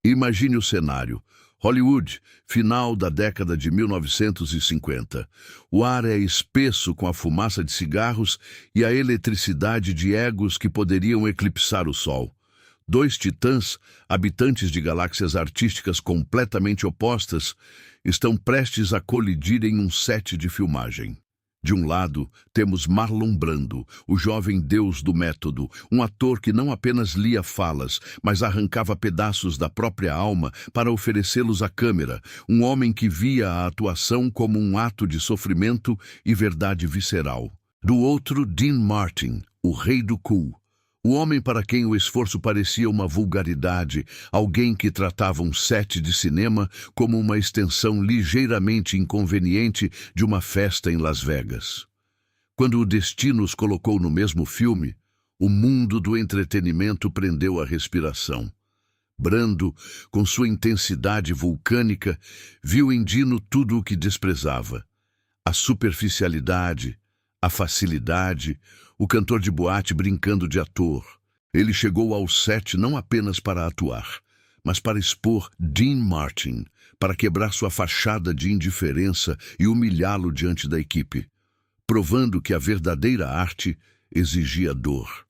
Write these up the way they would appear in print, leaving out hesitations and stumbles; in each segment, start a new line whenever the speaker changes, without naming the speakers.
Imagine o cenário. Hollywood, final da década de 1950. O ar é espesso com a fumaça de cigarros e a eletricidade de egos que poderiam eclipsar o sol. Dois titãs, habitantes de galáxias artísticas completamente opostas, estão prestes a colidir em um set de filmagem. De um lado, temos Marlon Brando, o jovem deus do método, um ator que não apenas lia falas, mas arrancava pedaços da própria alma para oferecê-los à câmera, um homem que via a atuação como um ato de sofrimento e verdade visceral. Do outro, Dean Martin, o rei do cool. O homem para quem o esforço parecia uma vulgaridade, alguém que tratava um set de cinema como uma extensão ligeiramente inconveniente de uma festa em Las Vegas. Quando o destino os colocou no mesmo filme, o mundo do entretenimento prendeu a respiração. Brando, com sua intensidade vulcânica, viu em Dino tudo o que desprezava. A superficialidade, a facilidade, o cantor de boate brincando de ator. Ele chegou ao set não apenas para atuar, mas para expor Dean Martin, para quebrar sua fachada de indiferença e humilhá-lo diante da equipe, provando que a verdadeira arte exigia dor.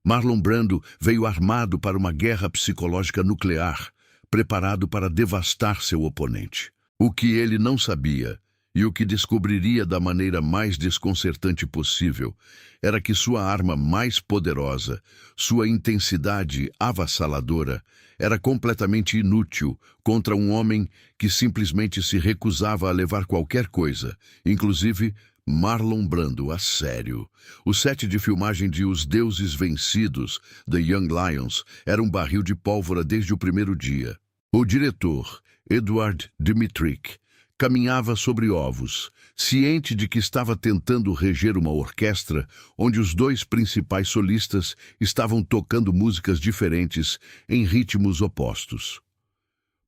Marlon Brando veio armado para uma guerra psicológica nuclear, preparado para devastar seu oponente. O que ele não sabia, e o que descobriria da maneira mais desconcertante possível, era que sua arma mais poderosa, sua intensidade avassaladora, era completamente inútil contra um homem que simplesmente se recusava a levar qualquer coisa, inclusive Marlon Brando, a sério. O set de filmagem de Os Deuses Vencidos, The Young Lions, era um barril de pólvora desde o primeiro dia. O diretor, Edward Dmytryk, caminhava sobre ovos, ciente de que estava tentando reger uma orquestra onde os dois principais solistas estavam tocando músicas diferentes em ritmos opostos.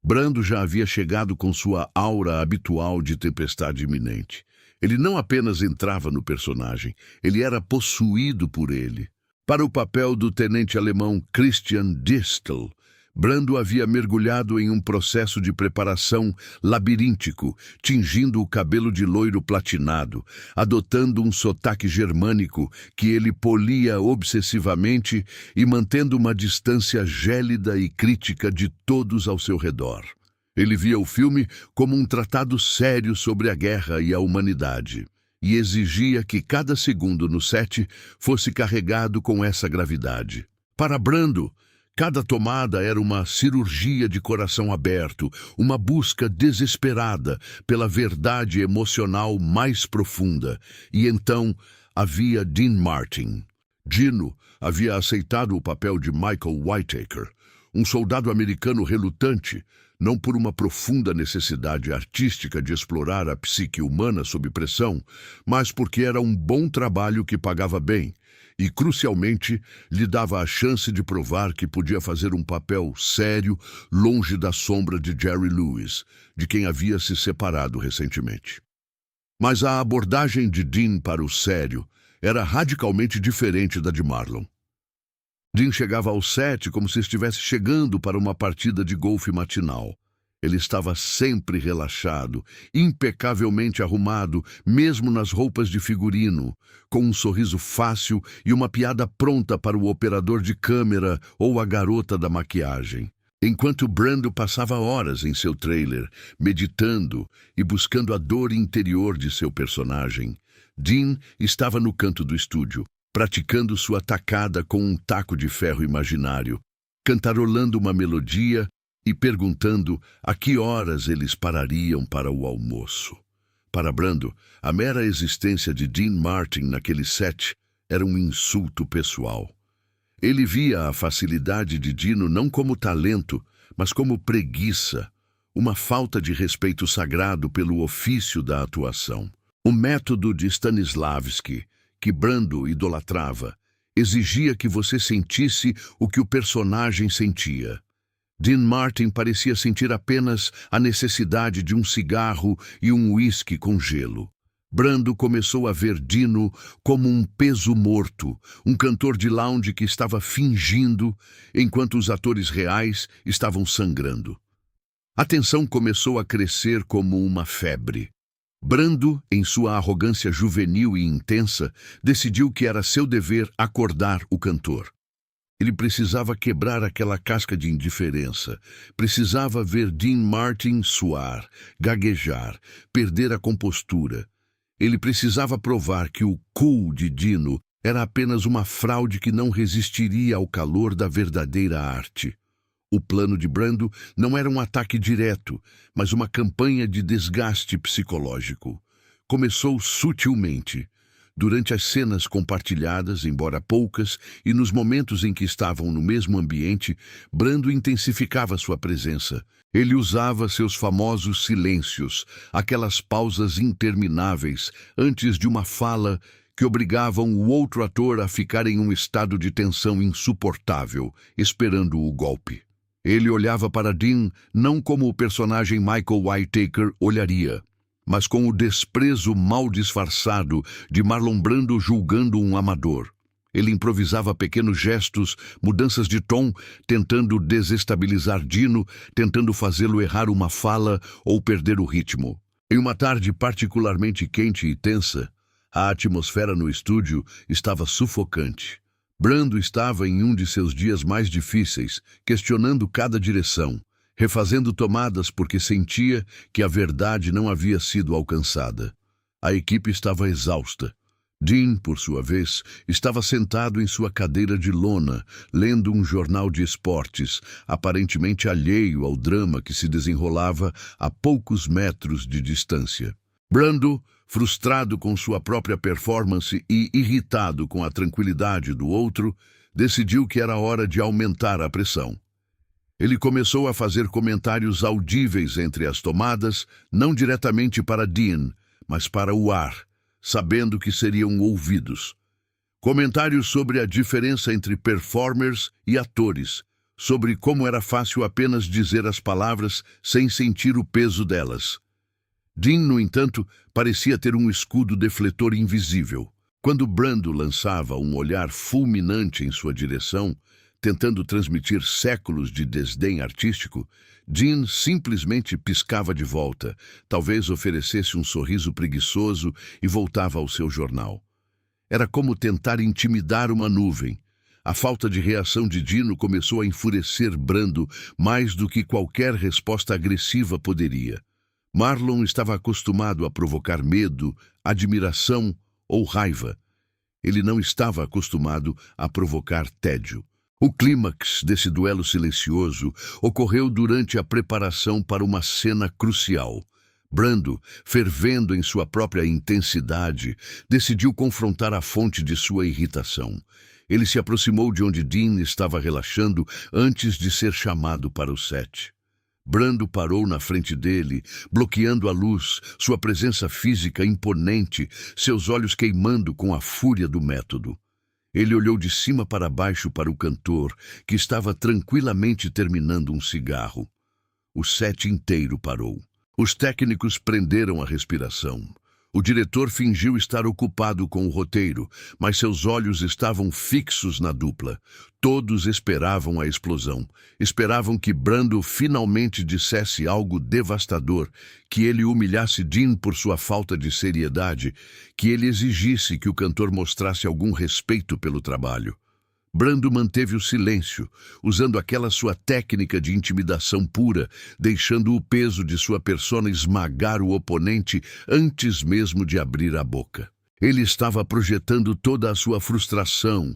Brando já havia chegado com sua aura habitual de tempestade iminente. Ele não apenas entrava no personagem, ele era possuído por ele. Para o papel do tenente alemão Christian Distel, Brando havia mergulhado em um processo de preparação labiríntico, tingindo o cabelo de loiro platinado, adotando um sotaque germânico que ele polia obsessivamente e mantendo uma distância gélida e crítica de todos ao seu redor. Ele via o filme como um tratado sério sobre a guerra e a humanidade, e exigia que cada segundo no set fosse carregado com essa gravidade. Para Brando, cada tomada era uma cirurgia de coração aberto, uma busca desesperada pela verdade emocional mais profunda. E então havia Dean Martin. Dino havia aceitado o papel de Michael Whitaker, um soldado americano relutante, não por uma profunda necessidade artística de explorar a psique humana sob pressão, mas porque era um bom trabalho que pagava bem e, crucialmente, lhe dava a chance de provar que podia fazer um papel sério longe da sombra de Jerry Lewis, de quem havia se separado recentemente. Mas a abordagem de Dean para o sério era radicalmente diferente da de Marlon. Dean chegava ao set como se estivesse chegando para uma partida de golfe matinal. Ele estava sempre relaxado, impecavelmente arrumado, mesmo nas roupas de figurino, com um sorriso fácil e uma piada pronta para o operador de câmera ou a garota da maquiagem. Enquanto Brando passava horas em seu trailer, meditando e buscando a dor interior de seu personagem, Dean estava no canto do estúdio, praticando sua tacada com um taco de ferro imaginário, cantarolando uma melodia e perguntando a que horas eles parariam para o almoço. Para Brando, a mera existência de Dean Martin naquele set era um insulto pessoal. Ele via a facilidade de Dino não como talento, mas como preguiça, uma falta de respeito sagrado pelo ofício da atuação. O método de Stanislavski, que Brando idolatrava, exigia que você sentisse o que o personagem sentia. Dean Martin parecia sentir apenas a necessidade de um cigarro e um uísque com gelo. Brando começou a ver Dino como um peso morto, um cantor de lounge que estava fingindo, enquanto os atores reais estavam sangrando. A tensão começou a crescer como uma febre. Brando, em sua arrogância juvenil e intensa, decidiu que era seu dever acordar o cantor. Ele precisava quebrar aquela casca de indiferença. Precisava ver Dean Martin suar, gaguejar, perder a compostura. Ele precisava provar que o cool de Dino era apenas uma fraude que não resistiria ao calor da verdadeira arte. O plano de Brando não era um ataque direto, mas uma campanha de desgaste psicológico. Começou sutilmente. Durante as cenas compartilhadas, embora poucas, e nos momentos em que estavam no mesmo ambiente, Brando intensificava sua presença. Ele usava seus famosos silêncios, aquelas pausas intermináveis antes de uma fala que obrigavam o outro ator a ficar em um estado de tensão insuportável, esperando o golpe. Ele olhava para Dean não como o personagem Michael Whitaker olharia, mas com o desprezo mal disfarçado de Marlon Brando julgando um amador. Ele improvisava pequenos gestos, mudanças de tom, tentando desestabilizar Dino, tentando fazê-lo errar uma fala ou perder o ritmo. Em uma tarde particularmente quente e tensa, a atmosfera no estúdio estava sufocante. Brando estava em um de seus dias mais difíceis, questionando cada direção, refazendo tomadas porque sentia que a verdade não havia sido alcançada. A equipe estava exausta. Dean, por sua vez, estava sentado em sua cadeira de lona, lendo um jornal de esportes, aparentemente alheio ao drama que se desenrolava a poucos metros de distância. Brando, frustrado com sua própria performance e irritado com a tranquilidade do outro, decidiu que era hora de aumentar a pressão. Ele começou a fazer comentários audíveis entre as tomadas, não diretamente para Dean, mas para o ar, sabendo que seriam ouvidos. Comentários sobre a diferença entre performers e atores, sobre como era fácil apenas dizer as palavras sem sentir o peso delas. Dean, no entanto, parecia ter um escudo defletor invisível. Quando Brando lançava um olhar fulminante em sua direção, tentando transmitir séculos de desdém artístico, Dean simplesmente piscava de volta, talvez oferecesse um sorriso preguiçoso e voltava ao seu jornal. Era como tentar intimidar uma nuvem. A falta de reação de Dino começou a enfurecer Brando mais do que qualquer resposta agressiva poderia. Marlon estava acostumado a provocar medo, admiração ou raiva. Ele não estava acostumado a provocar tédio. O clímax desse duelo silencioso ocorreu durante a preparação para uma cena crucial. Brando, fervendo em sua própria intensidade, decidiu confrontar a fonte de sua irritação. Ele se aproximou de onde Dean estava relaxando antes de ser chamado para o set. Brando parou na frente dele, bloqueando a luz, sua presença física imponente, seus olhos queimando com a fúria do método. Ele olhou de cima para baixo para o cantor, que estava tranquilamente terminando um cigarro. O set inteiro parou. Os técnicos prenderam a respiração. O diretor fingiu estar ocupado com o roteiro, mas seus olhos estavam fixos na dupla. Todos esperavam a explosão. Esperavam que Brando finalmente dissesse algo devastador, que ele humilhasse Dean por sua falta de seriedade, que ele exigisse que o cantor mostrasse algum respeito pelo trabalho. Brando manteve o silêncio, usando aquela sua técnica de intimidação pura, deixando o peso de sua persona esmagar o oponente antes mesmo de abrir a boca. Ele estava projetando toda a sua frustração,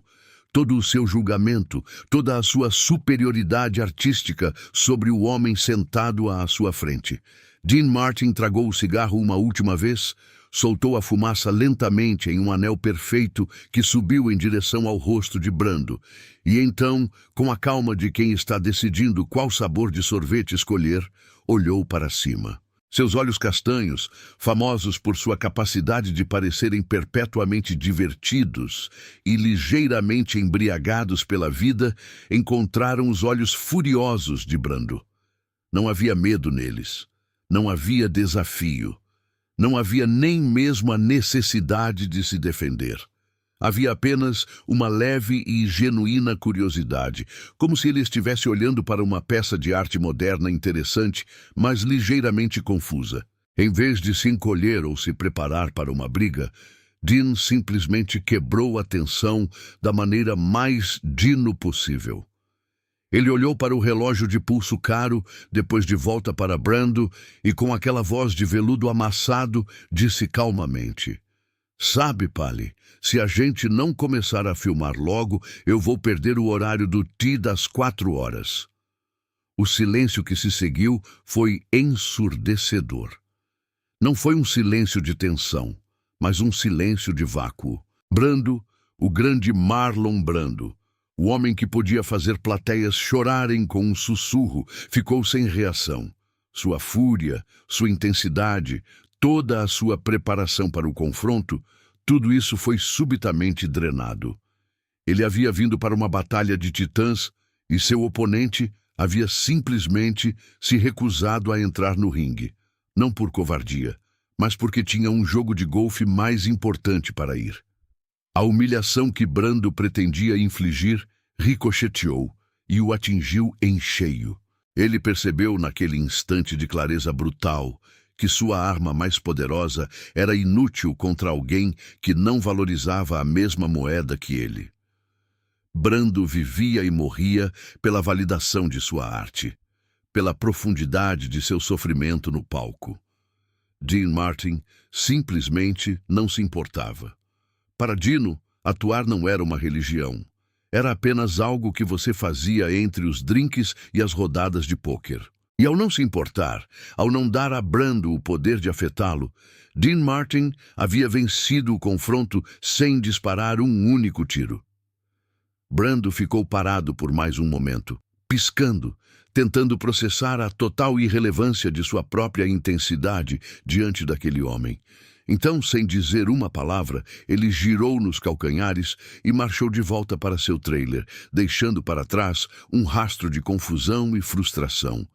todo o seu julgamento, toda a sua superioridade artística sobre o homem sentado à sua frente. Dean Martin tragou o cigarro uma última vez, soltou a fumaça lentamente em um anel perfeito que subiu em direção ao rosto de Brando, e então, com a calma de quem está decidindo qual sabor de sorvete escolher, olhou para cima. Seus olhos castanhos, famosos por sua capacidade de parecerem perpetuamente divertidos e ligeiramente embriagados pela vida, encontraram os olhos furiosos de Brando. Não havia medo neles. Não havia desafio. Não havia nem mesmo a necessidade de se defender. Havia apenas uma leve e genuína curiosidade, como se ele estivesse olhando para uma peça de arte moderna interessante, mas ligeiramente confusa. Em vez de se encolher ou se preparar para uma briga, Dean simplesmente quebrou a tensão da maneira mais Dino possível. Ele olhou para o relógio de pulso caro, depois de volta para Brando, e com aquela voz de veludo amassado, disse calmamente: "Sabe, Pali, se a gente não começar a filmar logo, eu vou perder o horário do T das 4 horas." O silêncio que se seguiu foi ensurdecedor. Não foi um silêncio de tensão, mas um silêncio de vácuo. Brando, o grande Marlon Brando, o homem que podia fazer plateias chorarem com um sussurro, ficou sem reação. Sua fúria, sua intensidade, toda a sua preparação para o confronto, tudo isso foi subitamente drenado. Ele havia vindo para uma batalha de titãs e seu oponente havia simplesmente se recusado a entrar no ringue. Não por covardia, mas porque tinha um jogo de golfe mais importante para ir. A humilhação que Brando pretendia infligir ricocheteou e o atingiu em cheio. Ele percebeu naquele instante de clareza brutal que sua arma mais poderosa era inútil contra alguém que não valorizava a mesma moeda que ele. Brando vivia e morria pela validação de sua arte, pela profundidade de seu sofrimento no palco. Dean Martin simplesmente não se importava. Para Dino, atuar não era uma religião. Era apenas algo que você fazia entre os drinks e as rodadas de pôquer. E ao não se importar, ao não dar a Brando o poder de afetá-lo, Dean Martin havia vencido o confronto sem disparar um único tiro. Brando ficou parado por mais um momento, piscando, tentando processar a total irrelevância de sua própria intensidade diante daquele homem. Então, sem dizer uma palavra, ele girou nos calcanhares e marchou de volta para seu trailer, deixando para trás um rastro de confusão e frustração.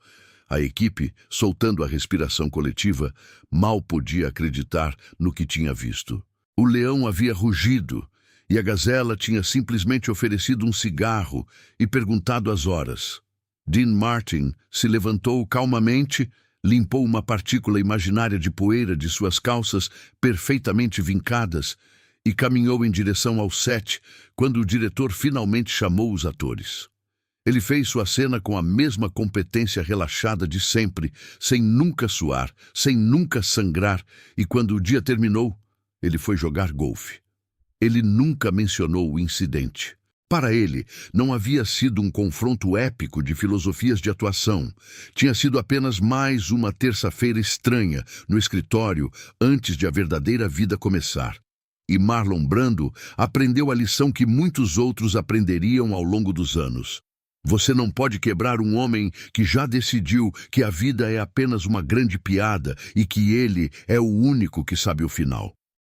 A equipe, soltando a respiração coletiva, mal podia acreditar no que tinha visto. O leão havia rugido, e a gazela tinha simplesmente oferecido um cigarro e perguntado as horas. Dean Martin se levantou calmamente, limpou uma partícula imaginária de poeira de suas calças perfeitamente vincadas e caminhou em direção ao set quando o diretor finalmente chamou os atores. Ele fez sua cena com a mesma competência relaxada de sempre, sem nunca suar, sem nunca sangrar, e quando o dia terminou, ele foi jogar golfe. Ele nunca mencionou o incidente. Para ele, não havia sido um confronto épico de filosofias de atuação. Tinha sido apenas mais uma terça-feira estranha no escritório antes de a verdadeira vida começar. E Marlon Brando aprendeu a lição que muitos outros aprenderiam ao longo dos anos. Você não pode quebrar um homem que já decidiu que a vida é apenas uma grande piada e que ele é o único que sabe o final.